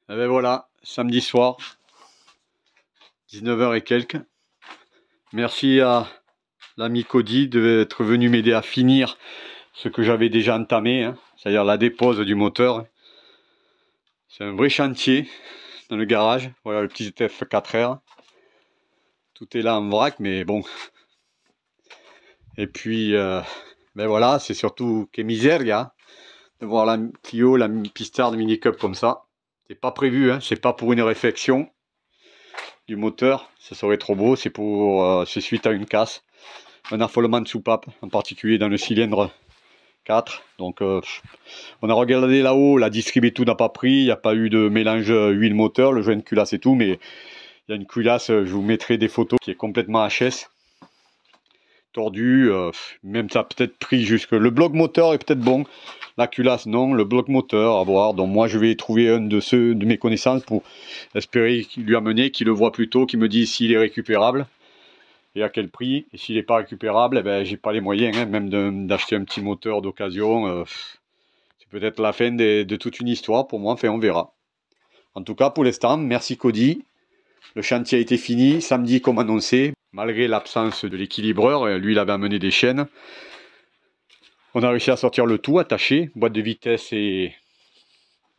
Et ben voilà, samedi soir, 19 h et quelques. Merci à l'ami Cody d'être venu m'aider à finir ce que j'avais déjà entamé, hein, c'est-à-dire la dépose du moteur. C'est un vrai chantier dans le garage. Voilà le petit F4R. Tout est là en vrac, mais bon. Et puis, ben voilà, c'est surtout que miseria de voir la Clio, la Pistard de Mini Cup comme ça. C'est pas prévu, hein, c'est pas pour une réflexion du moteur, ça serait trop beau, c'est pour c'est suite à une casse, un affolement de soupape, en particulier dans le cylindre 4. Donc on a regardé là-haut, la distribution n'a pas pris, il n'y a pas eu de mélange huile moteur, le joint de culasse et tout, mais il y a une culasse, je vous mettrai des photos, qui est complètement HS, tordu, même ça a peut-être pris jusque... Le bloc moteur est peut-être bon, la culasse non, le bloc moteur à voir. Donc moi je vais trouver un de ceux de mes connaissances pour espérer lui amener, qu'il le voit plus tôt, qu'il me dise s'il est récupérable et à quel prix. Et s'il n'est pas récupérable, eh ben, j'ai pas les moyens, hein, même d'acheter un petit moteur d'occasion. C'est peut-être la fin de toute une histoire pour moi, enfin on verra. En tout cas pour l'instant, merci Cody. Le chantier a été fini, samedi comme annoncé, malgré l'absence de l'équilibreur, lui il avait amené des chaînes. On a réussi à sortir le tout attaché, boîte de vitesse et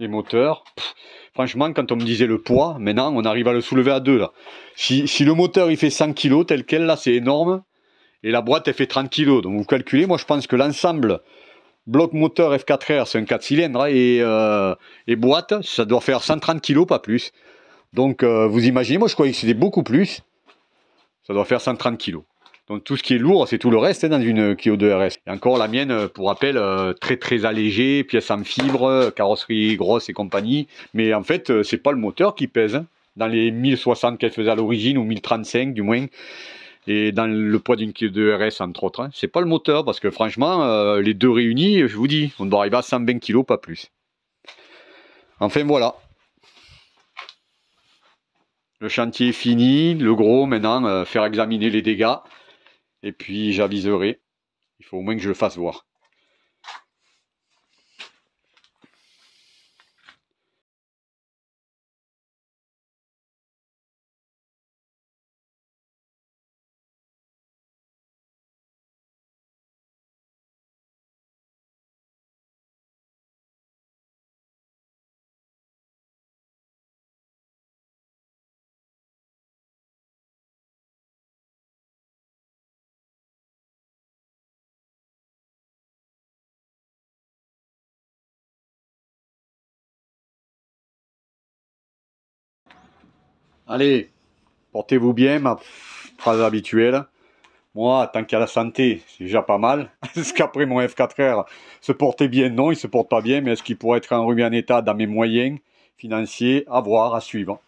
moteur. Franchement, quand on me disait le poids, maintenant on arrive à le soulever à 2 là. Si le moteur il fait 100 kg tel quel, là c'est énorme, et la boîte elle fait 30 kg. Donc vous calculez, moi je pense que l'ensemble, bloc moteur F4R c'est un 4 cylindres, hein, et boîte, ça doit faire 130 kg, pas plus. Donc vous imaginez, moi je croyais que c'était beaucoup plus. Ça doit faire 130 kg. Donc tout ce qui est lourd, c'est tout le reste, hein, dans une Clio 2 RS. Et encore la mienne, pour rappel, très allégée, pièce en fibre, carrosserie grosse et compagnie. Mais en fait, c'est pas le moteur qui pèse, hein. Dans les 1060 qu'elle faisait à l'origine, ou 1035 du moins, et dans le poids d'une Clio 2 RS entre autres, hein. C'est pas le moteur, parce que franchement, les deux réunis, je vous dis, on doit arriver à 120 kg, pas plus. Enfin voilà. Le chantier est fini, le gros maintenant, faire examiner les dégâts. Et puis j'aviserai. Il faut au moins que je le fasse voir. Allez, portez-vous bien, ma phrase habituelle. Moi, tant qu'il y a la santé, c'est déjà pas mal. Est-ce qu'après mon F4R se portait bien? Non, il se porte pas bien, mais est-ce qu'il pourrait être remis en état dans mes moyens financiers? À voir, à suivre.